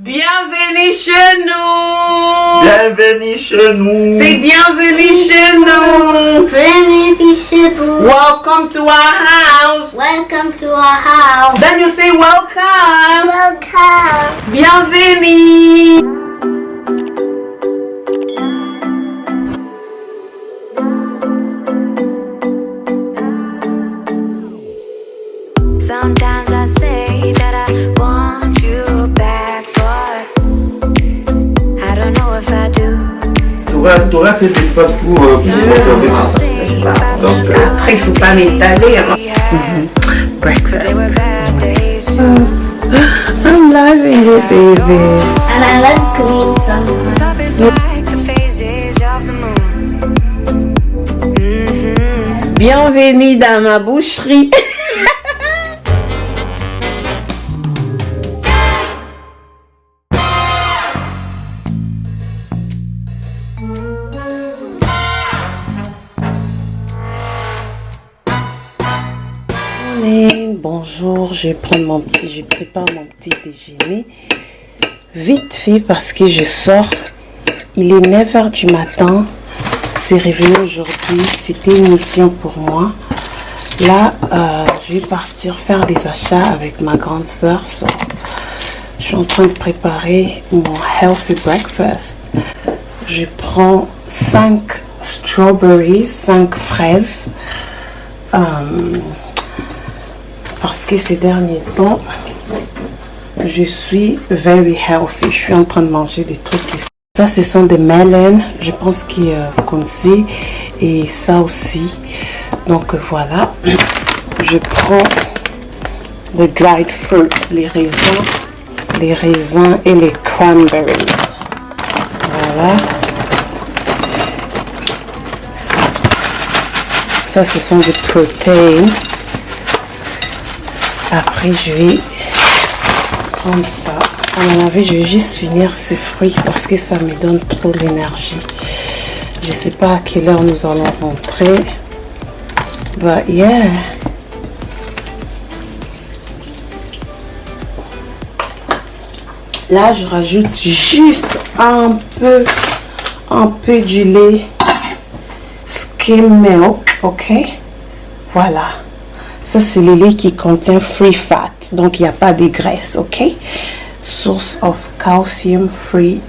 Bienvenue chez nous. Bienvenue chez nous. C'est bienvenue chez nous. Bienvenue chez nous. Welcome to our house. Welcome to our house. Then you say welcome. Welcome. Bienvenue. Sometimes I say that I want you back, but I don't know if I do. T'auras cet espace pour conserver ma salle. Donc, Après, il faut pas m'étaler. Hein. Breakfast. There were bad days too. I'm loving it, baby. And I like green sometimes. Love is like the phases of the moon. Bienvenue dans ma boucherie. Bonjour, je prépare mon petit déjeuner vite fait parce que je sors. Il est 9h du matin. C'est réveillé aujourd'hui. C'était une mission pour moi. Là, je vais partir faire des achats avec ma grande soeur. Je suis en train de préparer mon healthy breakfast. Je prends 5 strawberries, 5 fraises. Parce que ces derniers temps, je suis very healthy. Je suis en train de manger des trucs. Ça, ce sont des melons. Je pense que vous connaissez. Et ça aussi. Donc voilà. Je prends le dried fruit, les raisins et les cranberries. Voilà. Ça, ce sont des protéines. Après, je vais prendre ça. À mon avis, je vais juste finir ces fruits parce que ça me donne trop l'énergie. Je ne sais pas à quelle heure nous allons rentrer. But yeah. Là, je rajoute juste un peu du lait skim milk, ok? Voilà. Ça, c'est le lait qui contient free fat. Donc, il n'y a pas de graisse, ok? Source of calcium free,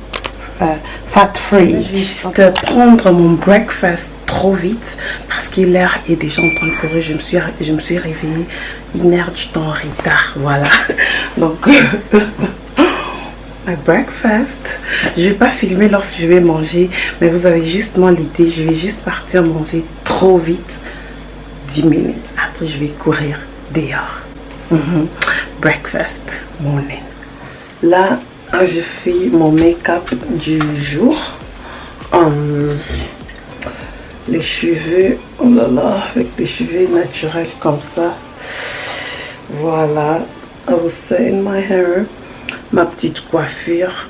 fat free. Je vais juste prendre mon breakfast trop vite parce que l'heure est déjà en train de courir. Je me suis réveillée 1h du temps en retard. Voilà. Donc, my breakfast. Je ne vais pas filmer lorsque je vais manger, mais vous avez justement l'idée. Je vais juste partir manger trop vite. 10 minutes. Après, je vais courir dehors. Breakfast morning. Là, je fais mon make-up du jour. Les cheveux, oh là là, avec des cheveux naturels comme ça. Voilà. I will set in my hair. Ma petite coiffure.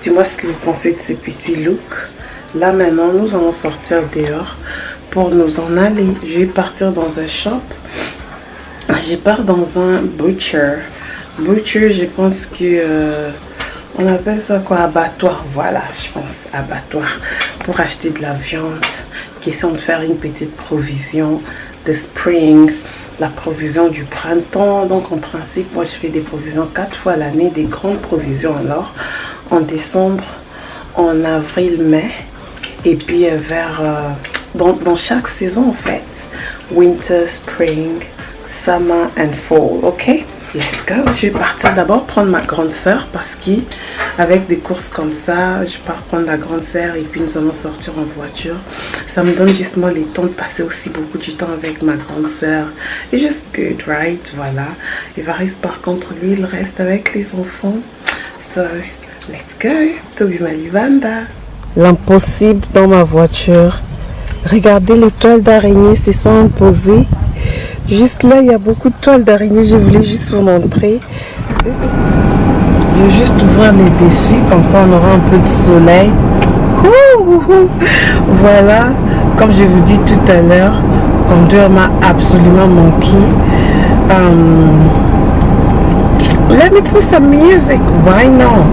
Dis-moi ce que vous pensez de ces petits looks. Là, maintenant, nous allons sortir dehors. Pour nous en aller, je vais partir dans un shop. Je pars dans un butcher. Butcher, je pense que on appelle ça quoi, abattoir. Voilà, je pense abattoir pour acheter de la viande. Question de faire une petite provision de spring, la provision du printemps. Donc en principe, moi je fais des provisions 4 fois l'année, des grandes provisions alors en décembre, en avril, mai et puis vers dans chaque saison en fait, winter, spring, summer and fall. Ok, let's go. Je vais partir d'abord prendre ma grande soeur parce qu'avec des courses comme ça, je pars prendre la grande soeur et puis nous allons sortir en voiture. Ça me donne justement le temps de passer aussi beaucoup du temps avec ma grande soeur. Et just good, right? Voilà. Évariste par contre, lui, il reste avec les enfants. So, let's go. Toby Malivanda. L'impossible dans ma voiture. Regardez les toiles d'araignée se sont posées. Juste là, il y a beaucoup de toiles d'araignée. Je voulais juste vous montrer. Je vais juste ouvrir les dessus. Comme ça, on aura un peu de soleil. Voilà. Comme je vous dis tout à l'heure, conduire m'a absolument manqué. Let me put some music. Why not?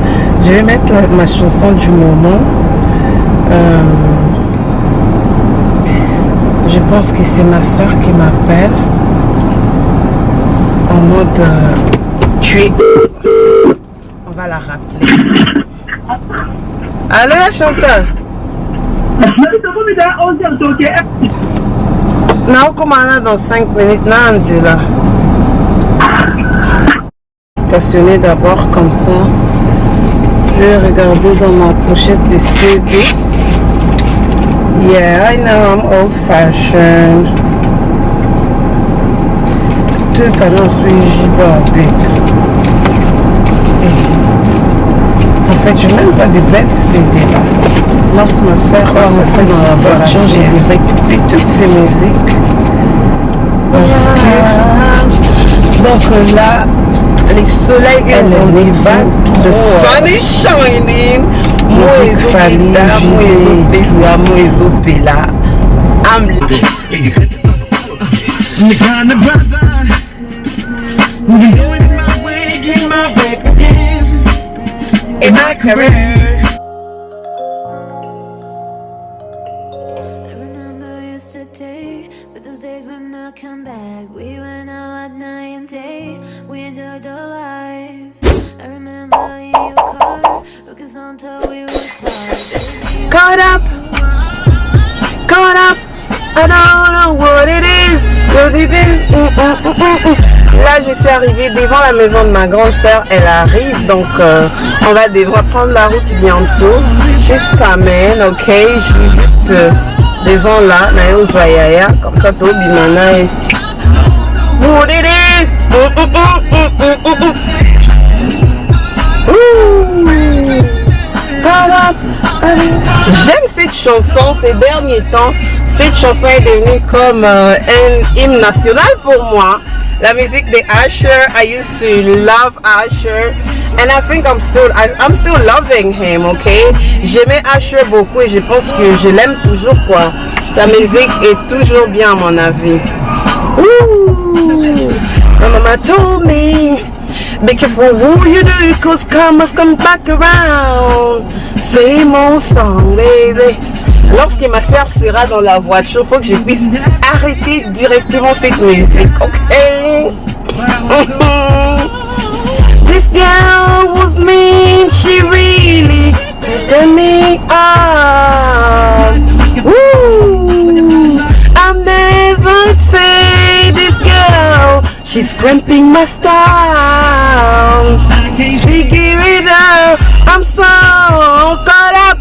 Je vais mettre ma chanson du moment. Je pense que c'est ma soeur qui m'appelle. En mode tuer. On va la rappeler. Allô, Chantal? Non, comment on a dans 5 minutes? Non, on dit là. Stationner d'abord comme ça. Je vais regarder dans ma pochette de CD. Yeah, I know I'm old fashioned. Tout quand on suit, j'y vais avec. En fait, je n'ai même pas de belles CD là. Lorsque ma soeur va rentrer dans la voiture, je devrais couper toutes ces musiques. Donc là, le soleil est en hiver, the sun is shining. Moi, in my career. I remember yesterday, but those days when I come back, we went out at night and day, we enjoyed our life. I remember in your car, because until we were tired. Caught up, I don't know what it is, Là, je suis arrivée devant la maison de ma grande sœur. Elle arrive, donc on va devoir prendre la route bientôt. She's coming, ok? Je suis juste devant là, comme ça, tout bimana. What it is? J'aime cette chanson ces derniers temps. Cette chanson est devenue comme un hymne national pour moi. La musique de Usher, I used to love Usher, and I think I'm still loving him, okay? J'aimais Usher beaucoup et je pense que je l'aime toujours, quoi. Sa musique est toujours bien à mon avis. Ooh, my mama told me, be careful who you do, cause karma's come back around. Same old song, baby. Lorsque ma soeur sera dans la voiture, il faut que je puisse arrêter directement cette musique, ok? This girl was mean, she really took me up. Ooh, I'll never say this girl, she's cramping my style. Figure it out, I'm so caught up.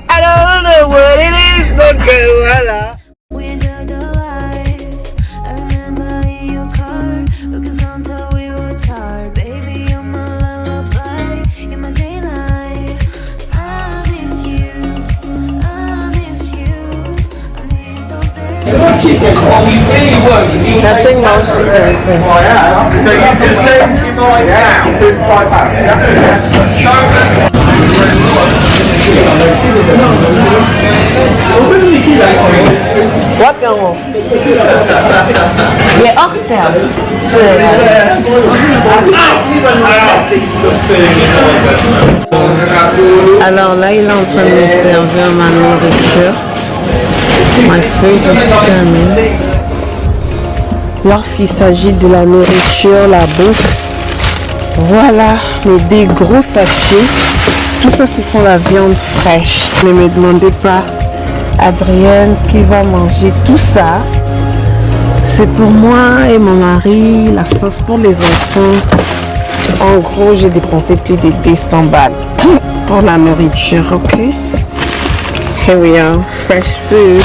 I don't know what it is, donc voilà. We enjoyed our life. I remember in your car, because until we were tired. Baby, you're my lullaby, you're my daylight. I miss you, I miss you, I miss those days. Nothing more to it. So you just say you might out to £5. What going on? Les oxtails. Alors là, il est en train de me servir ma nourriture. My favorite family. Lorsqu'il s'agit de la nourriture, la bouffe, voilà des gros sachets. Tout ça, ce sont la viande fraîche. Ne me demandez pas, Adrienne, qui va manger tout ça. C'est pour moi et mon mari, la sauce pour les enfants. En gros, j'ai dépensé plus de 200 balles pour la nourriture, ok? Here we are, fresh food.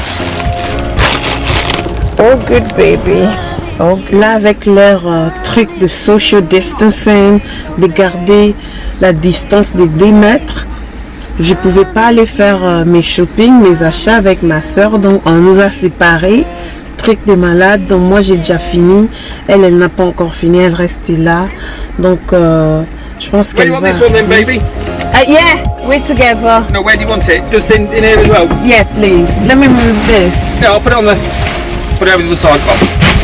Oh good baby. Oh, là, avec leur truc de social distancing, de garder la distance de 2 mètres, je pouvais pas aller faire mes shopping, mes achats avec ma soeur, donc on nous a séparés. Truc de malade, donc moi j'ai déjà fini, elle n'a pas encore fini, elle reste là, donc je pense qu'elle va... Where do you want this one then, baby? Yeah, we're together. No, where do you want it? Just in here as well? Yeah, please, let me move this. Yeah, I'll put it on the... Put it over to the side.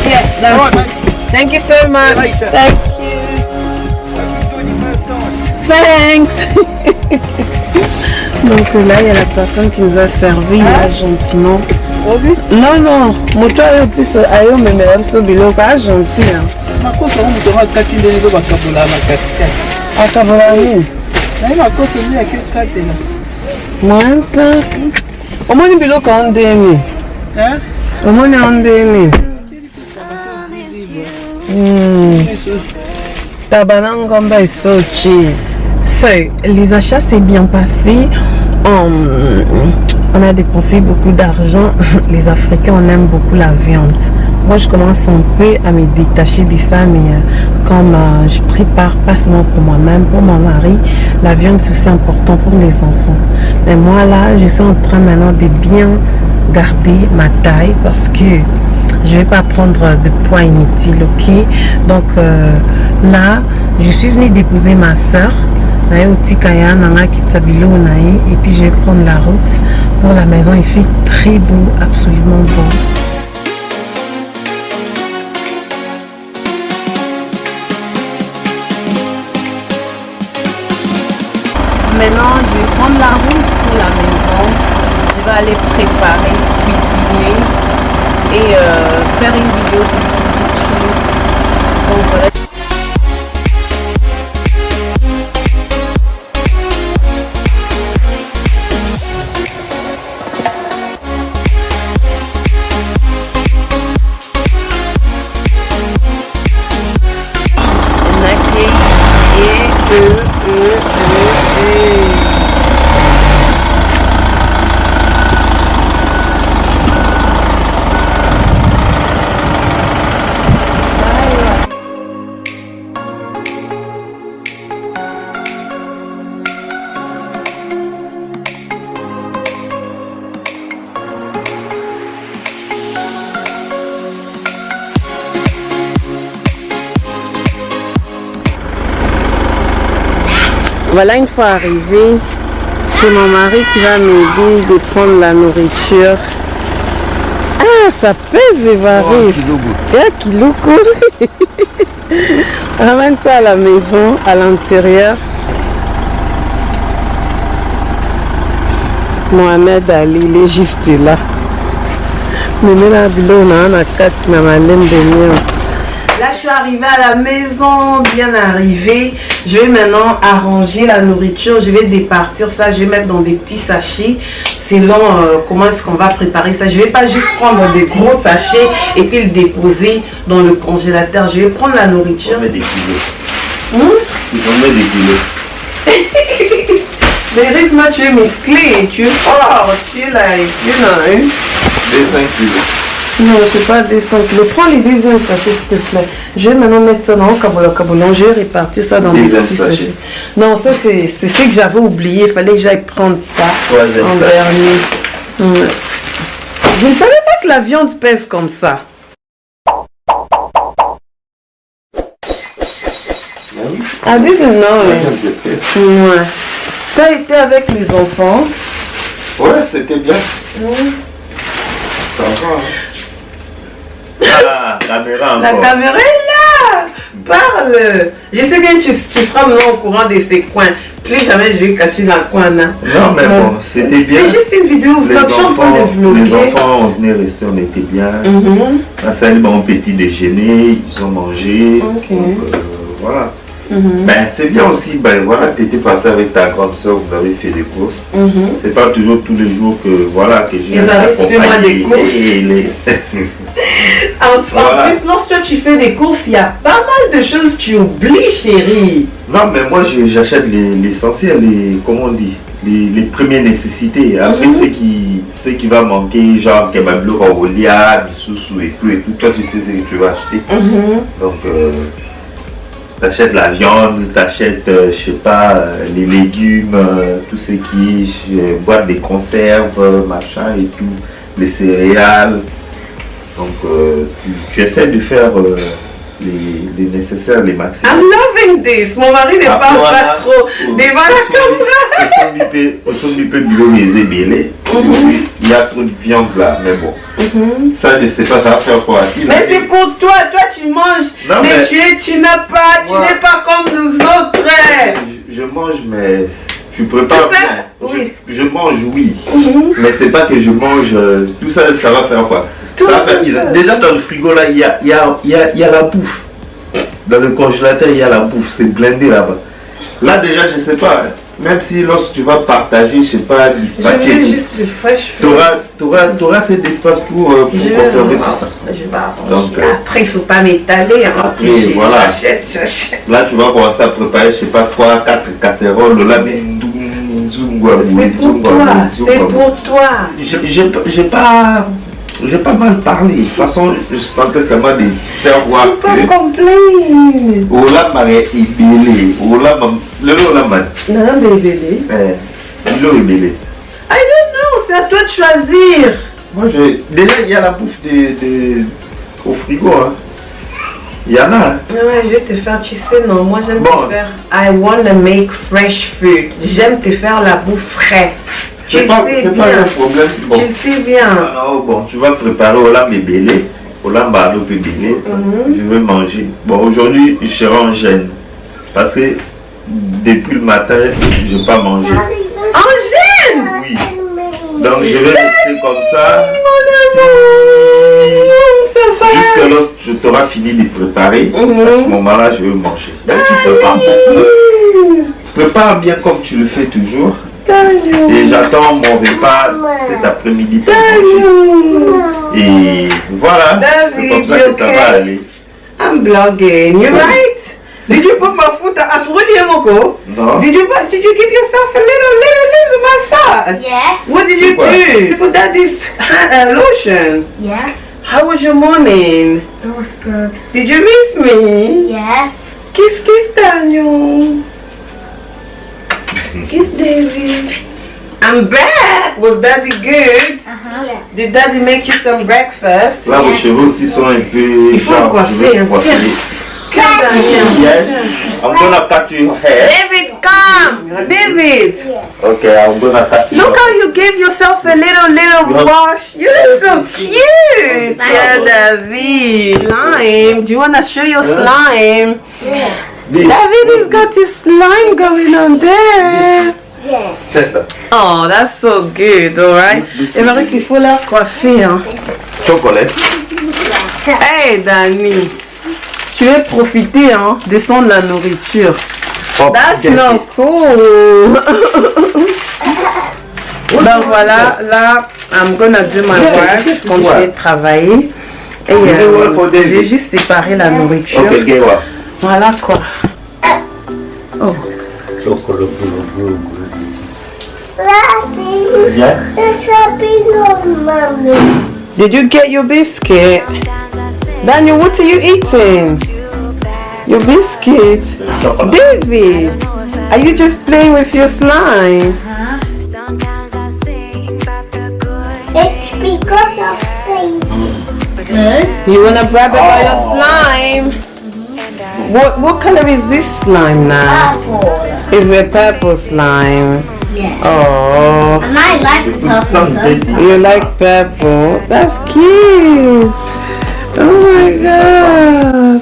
Yeah, that's Alright, mate. Thank you so much. later. Thank Thanks. Donc là, il y a la personne qui nous a servi là, gentiment. Non, non, moto ayo plus ayo memela biso biloko a gentil. Makoso moto makati ndenge ndo bakabola makati. Akabola nini? Na makoso ni akikatela. Mwanta. Omoni biloko ondeni. Hein? Omoni ondeni. Tabanangomba est so cheap. So, les achats s'est bien passé. On a dépensé beaucoup d'argent. Les Africains, on aime beaucoup la viande. Moi, je commence un peu à me détacher de ça, mais comme je prépare pas seulement pour moi-même, pour mon mari, la viande c'est aussi important pour les enfants. Mais moi, là, je suis en train maintenant de bien garder ma taille parce que je vais pas prendre de poids inutile, ok? Donc là, je suis venue déposer ma soeur. Et puis je vais prendre la route pour la maison. Il fait très beau, absolument beau. Maintenant, je vais prendre la route pour la maison. Je vais aller préparer, cuisiner et faire une vidéo sur YouTube. Donc voilà. Voilà, une fois arrivé, c'est mon mari qui va m'aider de prendre la nourriture. Ah, ça pèse, Évariste. Et un kilo. Ramène ça à la maison, à l'intérieur. Mohamed Ali, il est juste là. Mais là, je suis arrivée à la maison, bien arrivée. Je vais maintenant arranger la nourriture. Je vais départir ça. Je vais mettre dans des petits sachets. Selon comment est-ce qu'on va préparer ça. Je ne vais pas juste prendre des gros sachets et puis le déposer dans le congélateur. Je vais prendre la nourriture. On met des kilos. Hmm? On met des kilos. Mais Rizma, tu es musclé. Tu es fort. Tu es là. Tu es là. Hein? Des 5 kilos. Non, c'est pas des 5 kilos. Prends les deuxièmes sachets, s'il te plaît. Je vais maintenant mettre ça dans le caboulon. Je vais répartir ça dans des petits sachets. Non, ça c'est ce que j'avais oublié. Il fallait que j'aille prendre ça en dernier. Je ne savais pas que la viande pèse comme ça. I didn't know. Ouais. Ça a été avec les enfants. Ouais, c'était bien. Ça va. Ah, caméra encore. La caméra est là. Parle. Je sais bien que tu seras maintenant au courant de ces coins. Plus jamais je vais cacher la coin. Hein. Non, mais bon, c'était bien. C'est juste une vidéo vlog. Les enfants, on venait rester, on était bien. Là, ça a eu bon petit déjeuner, ils ont mangé. Okay. Donc, voilà. Ben, c'est bien aussi, ben voilà, tu étais parti avec ta grande soeur, vous avez fait des courses. C'est pas toujours tous les jours que voilà que j'ai fais-moi des courses. En Voilà. plus, lorsque tu fais des courses, il y a pas mal de choses que tu oublies, chérie. Non, mais moi j'achète l'essentiel, comment on dit, les premières nécessités. Après, ce qui va manquer, genre kebablo, rolia, bisoussou et tout, toi tu sais ce que tu vas acheter. Donc, t'achètes la viande, t'achètes, je sais pas, les légumes, tout ce qui est boîte de conserves, machin et tout, les céréales. Donc tu essaies de faire les nécessaires, les maximums. I'm loving this. Mon mari ne parle pas trop devant la caméra. Il y a trop de viande là, mais bon. Ça, je ne sais pas, ça va faire quoi. Mais c'est pour toi. Toi, tu manges. Non, mais tu n'es pas comme nous autres. Je mange, mais tu prépares ça? bien. Oui. Je mange, oui. Mais c'est pas que je mange. Tout ça, ça va faire quoi? Déjà dans le frigo là, il y a la bouffe. Dans le congélateur, il y a la bouffe. C'est blindé là-bas. Là déjà, je sais pas. Même si lorsque tu vas partager, je sais pas, dispatcher. Je veux juste des fraîches tu auras cet espace pour conserver tout ça. Donc, après, il ne faut pas m'étaler. Et voilà. J'achète. Là, tu vas commencer à préparer, je sais pas, 3-4 casseroles. Là, mais c'est pour toi. J'ai pas mal parlé. De toute façon, je sentais seulement de faire voir que. Pas complain. Ola m'a ébélé. Ola m'a. Le lot là, man. Non, bébé. Il l'a ébélé. I don't know, c'est à toi de choisir. Moi, déjà, il y a la bouffe au frigo. Hein. Il y en a. Hein. Ouais, je vais te faire, tu sais, non, moi j'aime Bon. te faire. I wanna make fresh food. J'aime te faire la bouffe fraîche. Tu C'est pas sais un bien. problème. Bon. Tu sais bien. Alors, bon, tu vas préparer au lame ébélé. Au lame bardo ébélé. Je vais manger. Bon, aujourd'hui, je serai en gêne. Parce que depuis le matin, je n'ai pas mangé. En gêne. Oui. Donc, je vais rester comme ça. Ça va. Jusqu'à lorsque je t'aurai fini de préparer. À ce moment-là, je vais manger. Donc, tu prépares. Prépare bien comme tu le fais toujours. Et j'attends mon repas cet après-midi pour manger. Et voilà, c'est comme ça que ça va aller. I'm blogging, you right? Did you put my foot as William Oko? No. Did you give yourself a little massage? Yes. What did you do? You put that this lotion. Yes. How was your morning? It was good. Did you miss me? Yes. Kiss Daniel. Kiss David. I'm back. Was Daddy good? Yeah. Did Daddy make you some breakfast? Là, vos cheveux aussi sont un peu. Il faut le coiffer, hein. Tiens, Daniel. Yes, I'm gonna cut your hair. David, come. David. Okay, I'm gonna cut your Look how you gave yourself a little wash. You look so cute. Yeah, David. Slime. Do you want to show your slime? David has got his slime going on there. Yes. Oh, that's so good, alright. Et Marie, il faut la coiffer. Hein. Chocolat. Hey, Danny. Tu veux profiter hein, de son de la nourriture. Oh, That's not cool. Donc voilà, là, I'm gonna do my work. Continuer de travailler. Et je vais juste séparer la nourriture. Ok, get what? Voilà quoi. Oh. Chocolat. Yeah. The shopping of mommy. Did you get your biscuit? Daniel, what are you eating? Your biscuit? David, are you just playing with your slime? It's because of the You wanna brag about your slime? What color is this slime now? apple. It's a purple slime. Yeah. Oh, And I like purple sometimes. you like purple? That's cute. Oh my god.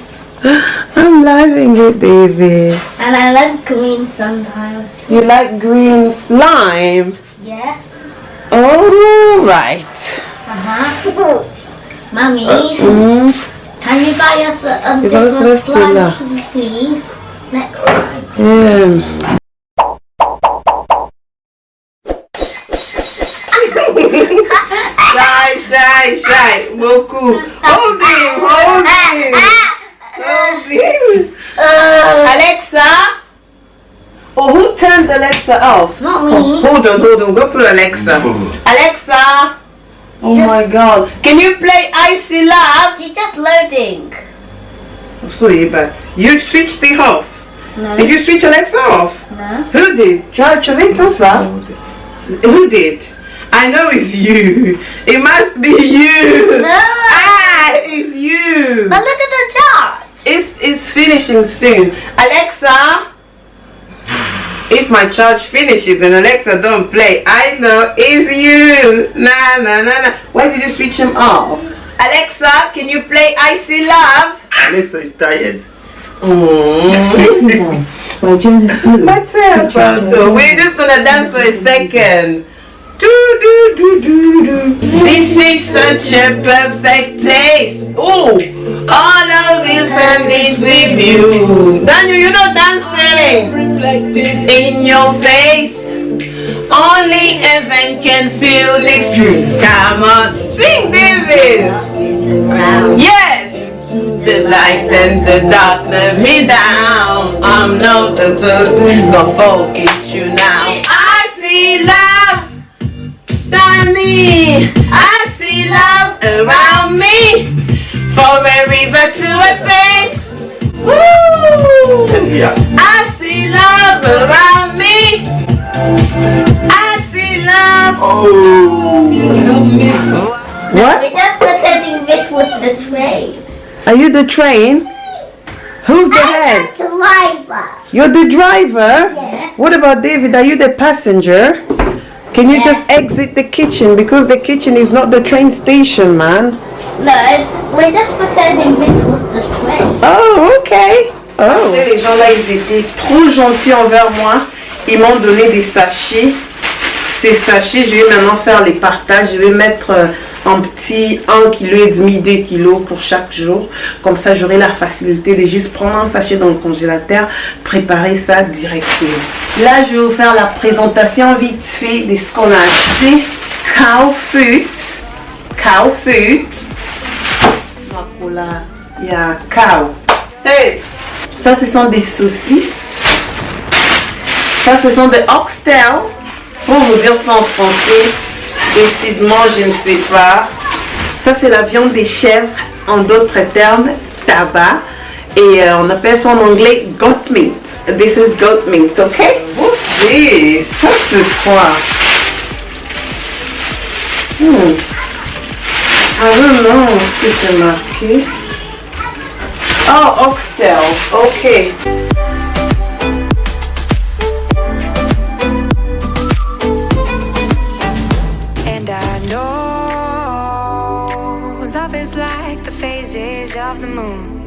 I'm loving it, David. And I like green sometimes. You like green slime? Yes. All right. Mommy, Mm. can you buy us a You guys different rest in there. slime, please? Next time. Yeah. Shy. Beaucoup. Hold him. Alexa. Oh, who turned Alexa off? Not Oh, me. hold on. Go put Alexa. Alexa. Oh my God. Can you play Icy Love? She's just loading. Sorry, but you switched it off. No. Did you switch Alexa off? No. Who did? Tu veux comme ça? Who did? I know it's you. It must be you. No. It's you. But look at the chart. it's finishing soon. Alexa, if my charge finishes and Alexa don't play, I know it's you. Nah, nah, nah, nah. Why did you switch him off? Alexa, can you play Icy Love? Alexa is tired. What's up, Pato? We're just gonna dance for a second. Do, do, do, do, do. This is such a perfect place. Oh, all of your families with you. Daniel, you're not dancing. Reflected in your face. Only heaven can feel this truth. Come on, sing, David. Yes. The light and the dark let me down. I'm not the go focus you now. I see love, Danny. I see love around me. From a river to a face. Woo! I see love around me. I see love. Oh. What? We're just pretending this was the train. Are you the train? Who's the I'm head? the driver. You're the driver? Yes. What about David? Are you the passenger? Can you Yes. just exit the kitchen? Because the kitchen is not the train station, man. No, we're just pretending this was the train. Oh, ok. Oh. Les gens là, ils étaient trop gentils envers moi. Ils m'ont donné des sachets. Ces sachets, je vais maintenant faire les partages. Je vais mettre en petit 1,5 kg et demi, 2 kg pour chaque jour. Comme ça, j'aurai la facilité de juste prendre un sachet dans le congélateur, préparer ça directement. Là, je vais vous faire la présentation vite fait de ce qu'on a acheté. Cow food. Cow food. Voilà, il y a cow. Hey! Ça, ce sont des saucisses. Ça, ce sont des oxtails. Pour vous dire ça en français, décidément, je ne sais pas. Ça, c'est la viande des chèvres, en d'autres termes, tabac. Et on appelle ça en anglais goat meat. This is goat meat, ok? What's this? Ça, c'est quoi? I don't know ce que c'est marqué. Oh, oxtail, ok. And I know love is like the phases of the moon.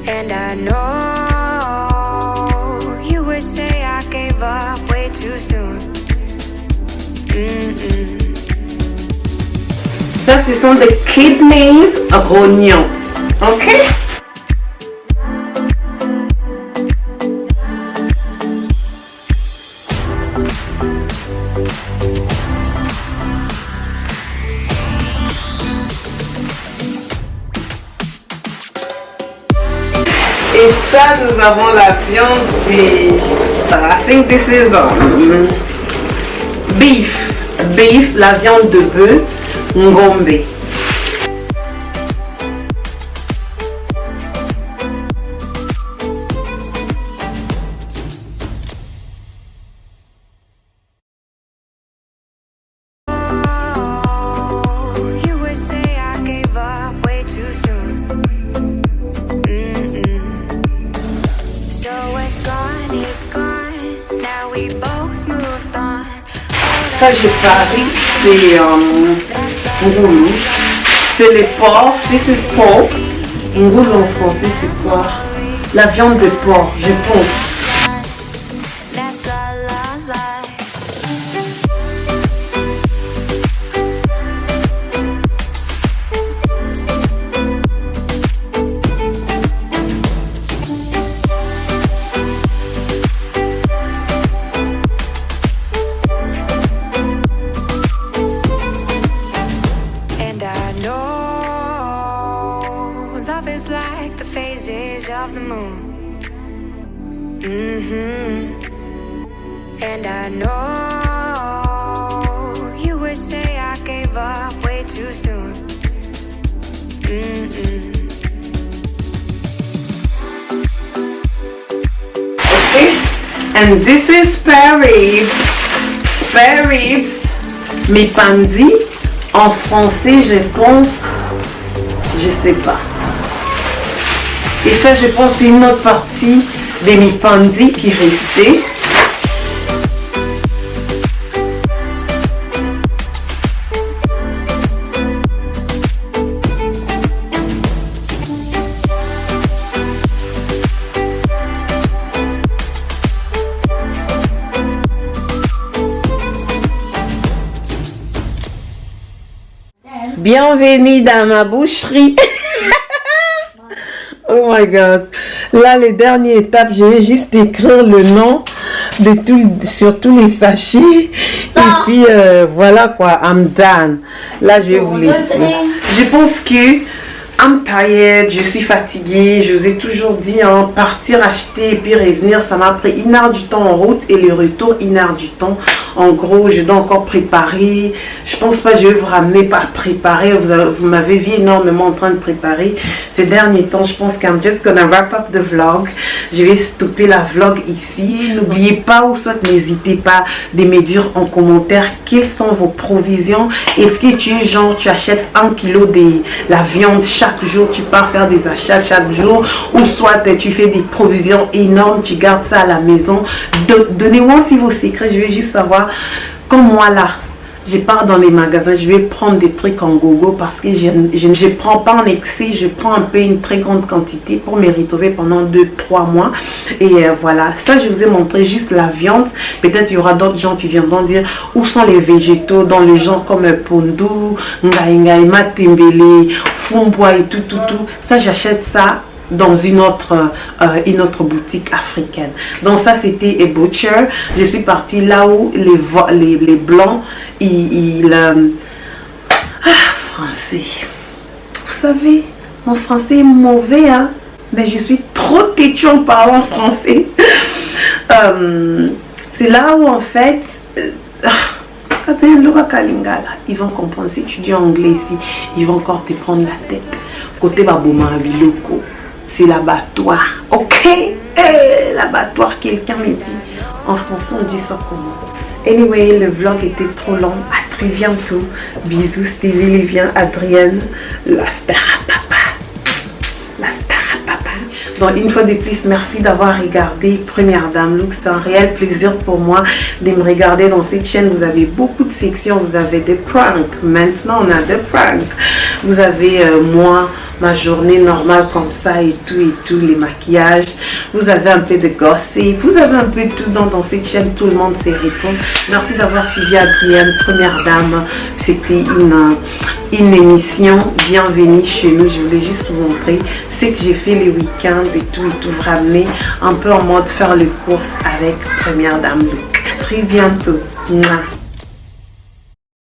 And I know you would say I gave up way too soon. Ça, ce sont des kidneys rognons. Ok? Et ça, nous avons la viande des... I think this is beef. Beef, la viande de bœuf, ngombe. You would say I gave up way too soon. So it's gone. Now we both moved on. Ça, j'ai parie, c'est ngoulou. C'est le porc. This is pork. Ngoulou en français, c'est quoi? La viande de porc, je pense. That's la la la. And I know love is like the phases of the moon. And I know you would say I gave up way too soon. Okay? And this is spare ribs. Spare ribs. Mes pandis, en français, je pense Je sais pas. Et ça, je pense, c'est une autre partie de mes pandis qui restait. Bienvenue dans ma boucherie. Oh my god. Là, les dernières étapes, je vais juste écrire le nom de sur tous les sachets. Et puis, voilà quoi, I'm done. Là, je vais vous laisser. Je pense que I'm tired, je suis fatiguée. Je vous ai toujours dit, hein, partir acheter et puis revenir, ça m'a pris 1 heure du temps en route et le retour 1 heure du temps. En gros, je dois encore préparer. Je pense pas que je vais vous ramener par préparer. Vous m'avez vu énormément en train de préparer ces derniers temps. Je pense qu'Im just gonna wrap up the vlog. Je vais stopper la vlog ici. N'oubliez pas, ou soit n'hésitez pas de me dire en commentaire quelles sont vos provisions. Est-ce que tu es genre, tu achètes 1 kilo de la viande chaque jour, tu pars faire des achats chaque jour, ou soit tu fais des provisions énormes, tu gardes ça à la maison. Donnez-moi aussi vos secrets, je vais juste savoir. Comme moi là, je pars dans les magasins, je vais prendre des trucs en gogo parce que je ne prends pas en excès, je prends un peu une très grande quantité pour me retrouver pendant 2-3 mois. Et voilà, ça je vous ai montré juste la viande. Peut-être il y aura d'autres gens qui viendront dire où sont les végétaux dans le genre comme pondu, ngaï, matembele, fumboa et tout. Ça j'achète ça dans une autre boutique africaine. Donc ça c'était a butcher. Je suis partie là où les blancs français, vous savez, mon français est mauvais, hein, mais je suis trop têtue en parlant français. C'est là où en fait ils vont comprendre. Si tu dis anglais ici, ils vont encore te prendre la tête. Côté baboma biloko, c'est l'abattoir, ok? L'abattoir, quelqu'un me dit. En français, on dit ça comment? Anyway, le vlog était trop long. À très bientôt. Bisous, Stevie, Lévien, Adrienne, la star à papa. La star à papa. Donc, une fois de plus, merci d'avoir regardé Première Dame Look. C'est un réel plaisir pour moi de me regarder dans cette chaîne. Vous avez beaucoup de sections. Vous avez des pranks. Maintenant, on a des pranks. Vous avez moi, ma journée normale comme ça et tout, les maquillages. Vous avez un peu de gossip, vous avez un peu de tout dans cette chaîne. Tout le monde s'y retourne. Merci d'avoir suivi Adrienne, Première Dame. C'était une émission. Bienvenue chez nous. Je voulais juste vous montrer ce que j'ai fait les week-ends et tout, vous ramener un peu en mode faire les courses avec Première Dame Look. À très bientôt. Mouah.